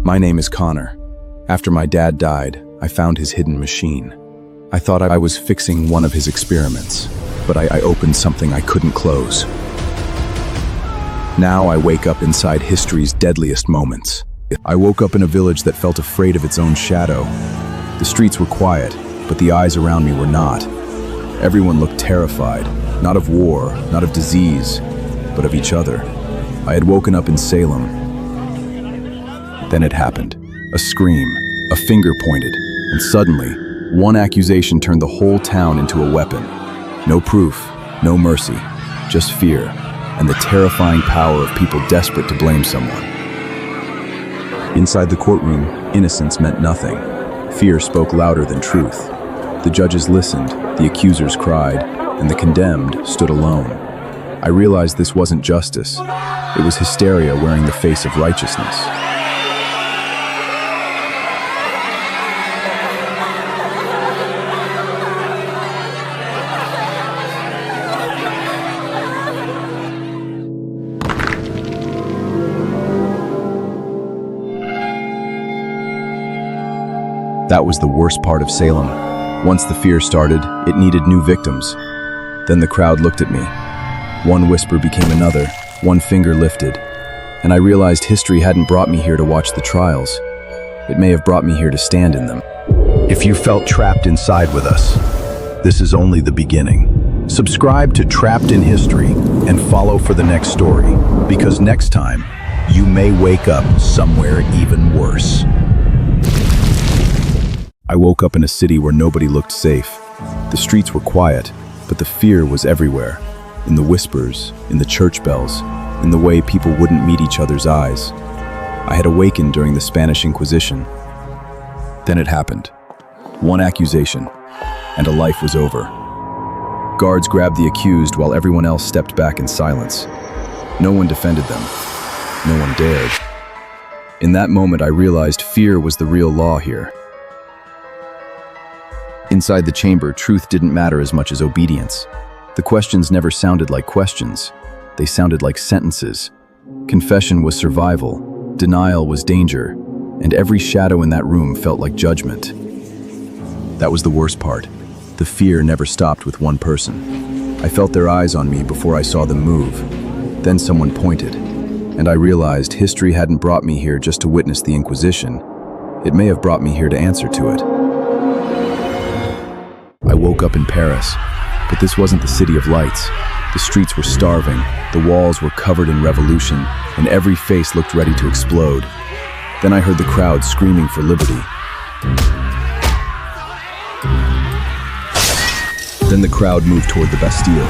My name is Connor. After my dad died, I found his hidden machine. I thought I was fixing one of his experiments, but I opened something I couldn't close. Now I wake up inside history's deadliest moments. I woke up in a village that felt afraid of its own shadow. The streets were quiet, but the eyes around me were not. Everyone looked terrified, not of war, not of disease, but of each other. I had woken up in Salem. Then it happened. A scream, a finger pointed, and suddenly, one accusation turned the whole town into a weapon. No proof, no mercy, just fear, and the terrifying power of people desperate to blame someone. Inside the courtroom, innocence meant nothing. Fear spoke louder than truth. The judges listened, the accusers cried, and the condemned stood alone. I realized this wasn't justice. It was hysteria wearing the face of righteousness. That was the worst part of Salem. Once the fear started, it needed new victims. Then the crowd looked at me. One whisper became another, one finger lifted, and I realized history hadn't brought me here to watch the trials. It may have brought me here to stand in them. If you felt trapped inside with us, this is only the beginning. Subscribe to Trapped in History and follow for the next story, because next time, you may wake up somewhere even worse. I woke up in a city where nobody looked safe. The streets were quiet, but the fear was everywhere. In the whispers, in the church bells, in the way people wouldn't meet each other's eyes. I had awakened during the Spanish Inquisition. Then it happened. One accusation, and a life was over. Guards grabbed the accused while everyone else stepped back in silence. No one defended them. No one dared. In that moment, I realized fear was the real law here. Inside the chamber, truth didn't matter as much as obedience. The questions never sounded like questions. They sounded like sentences. Confession was survival, denial was danger, and every shadow in that room felt like judgment. That was the worst part. The fear never stopped with one person. I felt their eyes on me before I saw them move. Then someone pointed, and I realized history hadn't brought me here just to witness the Inquisition. It may have brought me here to answer to it. I woke up in Paris, but this wasn't the city of lights. The streets were starving, the walls were covered in revolution, and every face looked ready to explode. Then I heard the crowd screaming for liberty. Then the crowd moved toward the Bastille.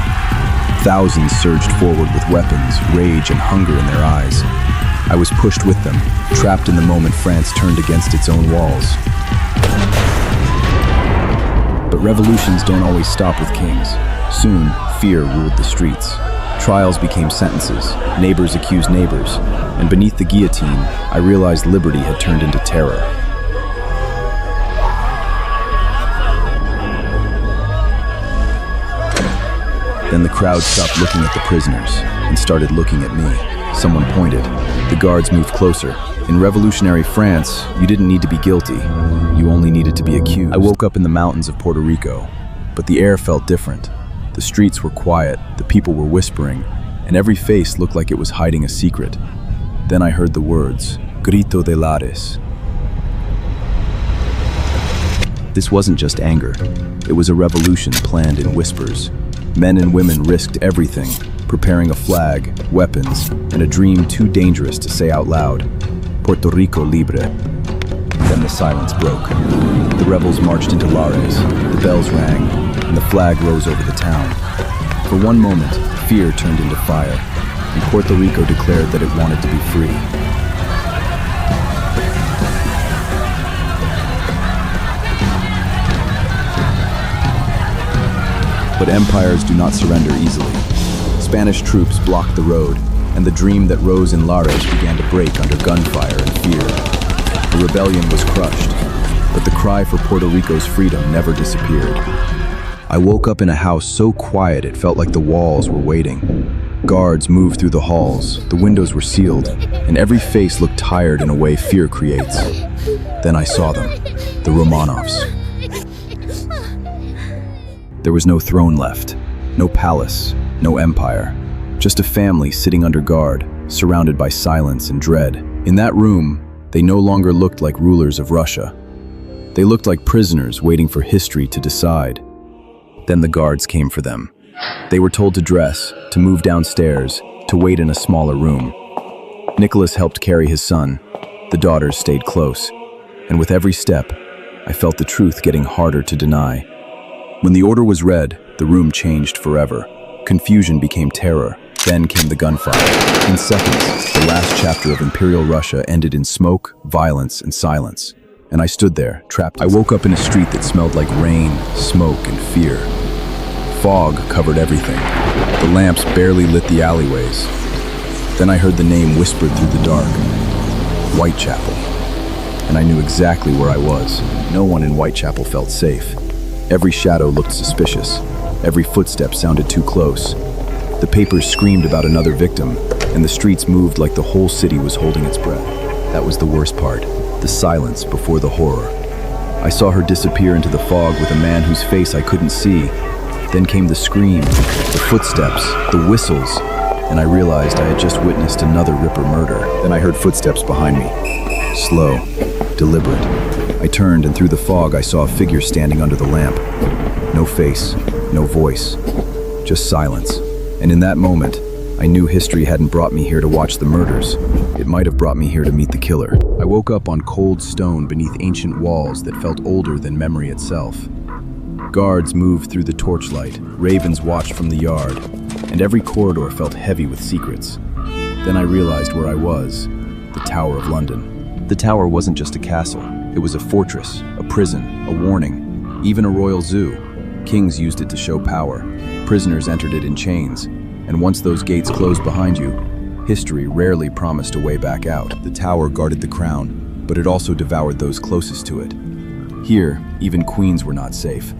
Thousands surged forward with weapons, rage, and hunger in their eyes. I was pushed with them, trapped in the moment France turned against its own walls. But revolutions don't always stop with kings. Soon, fear ruled the streets. Trials became sentences, neighbors accused neighbors, and beneath the guillotine, I realized liberty had turned into terror. Then the crowd stopped looking at the prisoners and started looking at me. Someone pointed. The guards moved closer. In revolutionary France, you didn't need to be guilty. You only needed to be accused. I woke up in the mountains of Puerto Rico, but the air felt different. The streets were quiet, the people were whispering, and every face looked like it was hiding a secret. Then I heard the words, Grito de Lares. This wasn't just anger. It was a revolution planned in whispers. Men and women risked everything, preparing a flag, weapons, and a dream too dangerous to say out loud. Puerto Rico libre. Then the silence broke. The rebels marched into Lares, the bells rang, and the flag rose over the town. For one moment, fear turned into fire, and Puerto Rico declared that it wanted to be free. But empires do not surrender easily. Spanish troops blocked the road, and the dream that rose in Lares began to break under gunfire and fear. The rebellion was crushed, but the cry for Puerto Rico's freedom never disappeared. I woke up in a house so quiet it felt like the walls were waiting. Guards moved through the halls, the windows were sealed, and every face looked tired in a way fear creates. Then I saw them, the Romanovs. There was no throne left, no palace, no empire, just a family sitting under guard, surrounded by silence and dread. In that room, they no longer looked like rulers of Russia. They looked like prisoners waiting for history to decide. Then the guards came for them. They were told to dress, to move downstairs, to wait in a smaller room. Nicholas helped carry his son. The daughters stayed close. And with every step, I felt the truth getting harder to deny. When the order was read, the room changed forever. Confusion became terror. Then came the gunfire. In seconds, the last chapter of Imperial Russia ended in smoke, violence, and silence. And I stood there, trapped. I woke up in a street that smelled like rain, smoke, and fear. Fog covered everything. The lamps barely lit the alleyways. Then I heard the name whispered through the dark. Whitechapel. And I knew exactly where I was. No one in Whitechapel felt safe. Every shadow looked suspicious. Every footstep sounded too close. The papers screamed about another victim, and the streets moved like the whole city was holding its breath. That was the worst part, the silence before the horror. I saw her disappear into the fog with a man whose face I couldn't see. Then came the scream, the footsteps, the whistles, and I realized I had just witnessed another Ripper murder. Then I heard footsteps behind me. Slow, deliberate. I turned, and through the fog I saw a figure standing under the lamp. No face, no voice, just silence. And in that moment, I knew history hadn't brought me here to watch the murders. It might have brought me here to meet the killer. I woke up on cold stone beneath ancient walls that felt older than memory itself. Guards moved through the torchlight, ravens watched from the yard, and every corridor felt heavy with secrets. Then I realized where I was, the Tower of London. The tower wasn't just a castle. It was a fortress, a prison, a warning, even a royal zoo. Kings used it to show power. Prisoners entered it in chains. And once those gates closed behind you, history rarely promised a way back out. The tower guarded the crown, but it also devoured those closest to it. Here, even queens were not safe.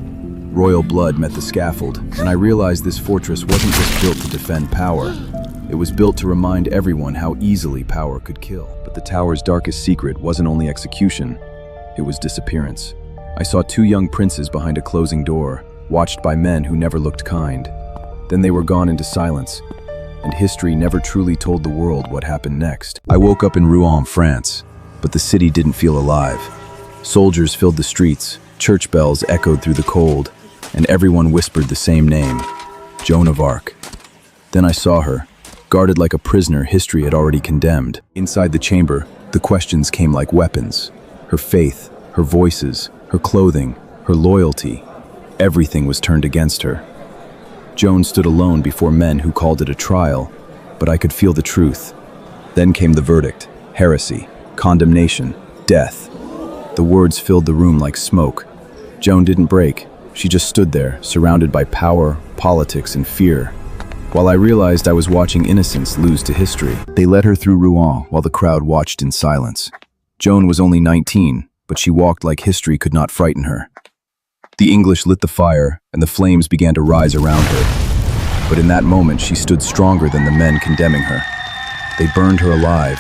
Royal blood met the scaffold, and I realized this fortress wasn't just built to defend power. It was built to remind everyone how easily power could kill. But the tower's darkest secret wasn't only execution, it was disappearance. I saw two young princes behind a closing door, watched by men who never looked kind. Then they were gone into silence, and history never truly told the world what happened next. I woke up in Rouen, France, but the city didn't feel alive. Soldiers filled the streets, church bells echoed through the cold, and everyone whispered the same name, Joan of Arc. Then I saw her, guarded like a prisoner history had already condemned. Inside the chamber, the questions came like weapons. Her faith, her voices, her clothing, her loyalty, everything was turned against her. Joan stood alone before men who called it a trial, but I could feel the truth. Then came the verdict, heresy, condemnation, death. The words filled the room like smoke. Joan didn't break. She just stood there, surrounded by power, politics, and fear. While I realized I was watching innocence lose to history, they led her through Rouen while the crowd watched in silence. Joan was only 19, but she walked like history could not frighten her. The English lit the fire, and the flames began to rise around her. But in that moment, she stood stronger than the men condemning her. They burned her alive,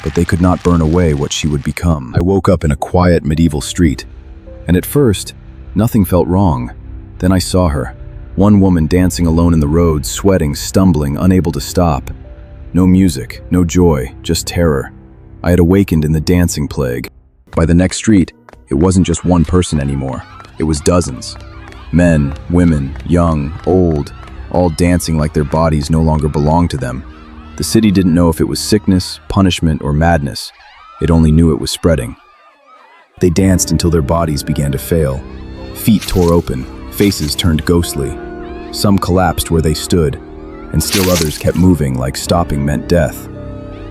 but they could not burn away what she would become. I woke up in a quiet medieval street, and at first, nothing felt wrong. Then I saw her, one woman dancing alone in the road, sweating, stumbling, unable to stop. No music, no joy, just terror. I had awakened in the dancing plague. By the next street, it wasn't just one person anymore. It was dozens. Men, women, young, old, all dancing like their bodies no longer belonged to them. The city didn't know if it was sickness, punishment, or madness. It only knew it was spreading. They danced until their bodies began to fail. Feet tore open, faces turned ghostly. Some collapsed where they stood, and still others kept moving like stopping meant death.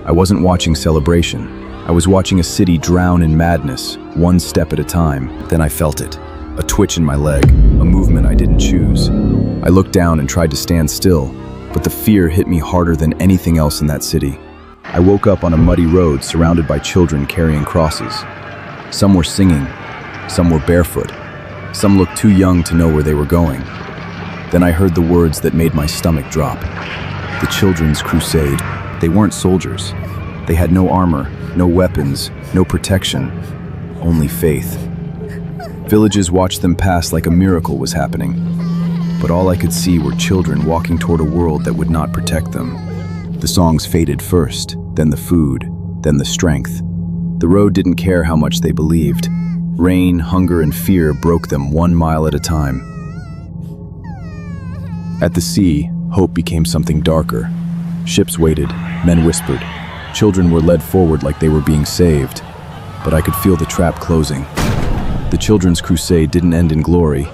I wasn't watching celebration. I was watching a city drown in madness, one step at a time. Then I felt it. A twitch in my leg, a movement I didn't choose. I looked down and tried to stand still, but the fear hit me harder than anything else in that city. I woke up on a muddy road surrounded by children carrying crosses. Some were singing, some were barefoot, some looked too young to know where they were going. Then I heard the words that made my stomach drop. The The Children's Crusade. They weren't soldiers. They had no armor, no weapons, no protection, only faith. Villages watched them pass like a miracle was happening. But all I could see were children walking toward a world that would not protect them. The songs faded first, then the food, then the strength. The road didn't care how much they believed. Rain, hunger, and fear broke them 1 mile at a time. At the sea, hope became something darker. Ships waited, men whispered. Children were led forward like they were being saved. But I could feel the trap closing. The Children's Crusade didn't end in glory.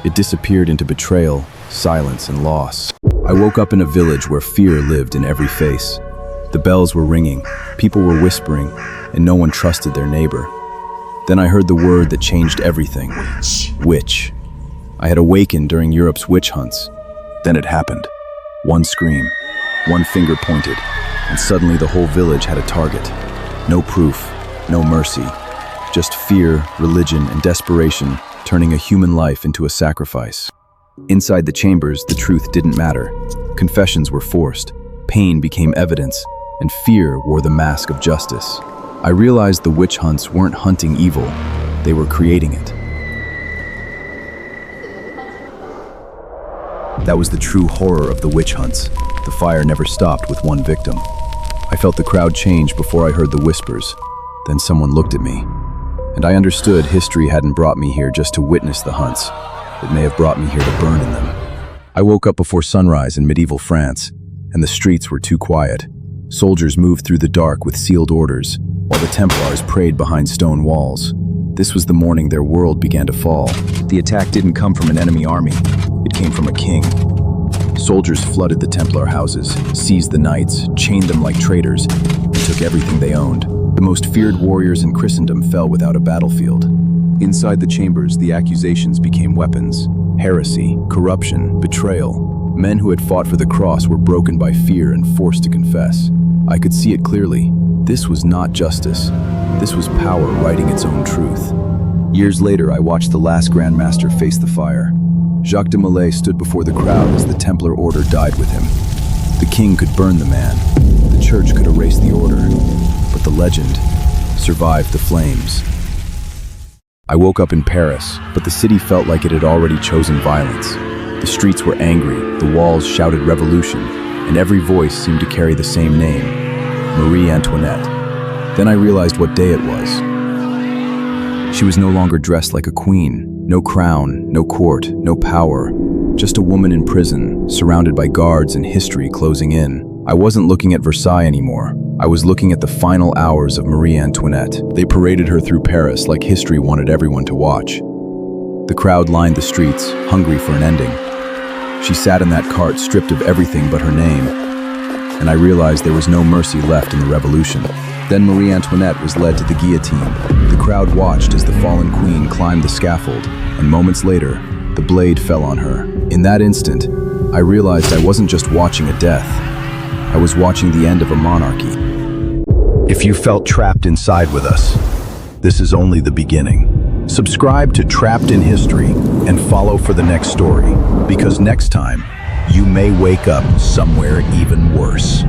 It disappeared into betrayal, silence, and loss. I woke up in a village where fear lived in every face. The bells were ringing, people were whispering, and no one trusted their neighbor. Then I heard the word that changed everything. Witch. I had awakened during Europe's witch hunts. Then it happened. One scream, one finger pointed, and suddenly the whole village had a target. No proof, no mercy. Just fear, religion, and desperation turning a human life into a sacrifice. Inside the chambers, the truth didn't matter. Confessions were forced, pain became evidence, and fear wore the mask of justice. I realized the witch hunts weren't hunting evil, they were creating it. That was the true horror of the witch hunts. The fire never stopped with one victim. I felt the crowd change before I heard the whispers. Then someone looked at me. And I understood history hadn't brought me here just to witness the hunts. It may have brought me here to burn in them. I woke up before sunrise in medieval France, and the streets were too quiet. Soldiers moved through the dark with sealed orders, while the Templars prayed behind stone walls. This was the morning their world began to fall. The attack didn't come from an enemy army. It came from a king. Soldiers flooded the Templar houses, seized the knights, chained them like traitors, and took everything they owned. The most feared warriors in Christendom fell without a battlefield. Inside the chambers, the accusations became weapons. Heresy, corruption, betrayal. Men who had fought for the cross were broken by fear and forced to confess. I could see it clearly. This was not justice. This was power writing its own truth. Years later, I watched the last Grand Master face the fire. Jacques de Molay stood before the crowd as the Templar order died with him. The king could burn the man. The church could erase the order. But the legend survived the flames. I woke up in Paris, but the city felt like it had already chosen violence. The streets were angry, the walls shouted revolution, and every voice seemed to carry the same name, Marie Antoinette. Then I realized what day it was. She was no longer dressed like a queen, no crown, no court, no power, just a woman in prison, surrounded by guards and history closing in. I wasn't looking at Versailles anymore. I was looking at the final hours of Marie Antoinette. They paraded her through Paris like history wanted everyone to watch. The crowd lined the streets, hungry for an ending. She sat in that cart stripped of everything but her name, and I realized there was no mercy left in the revolution. Then Marie Antoinette was led to the guillotine. The crowd watched as the fallen queen climbed the scaffold, and moments later, the blade fell on her. In that instant, I realized I wasn't just watching a death. I was watching the end of a monarchy. If you felt trapped inside with us, this is only the beginning. Subscribe to Trapped in History and follow for the next story, because next time, you may wake up somewhere even worse.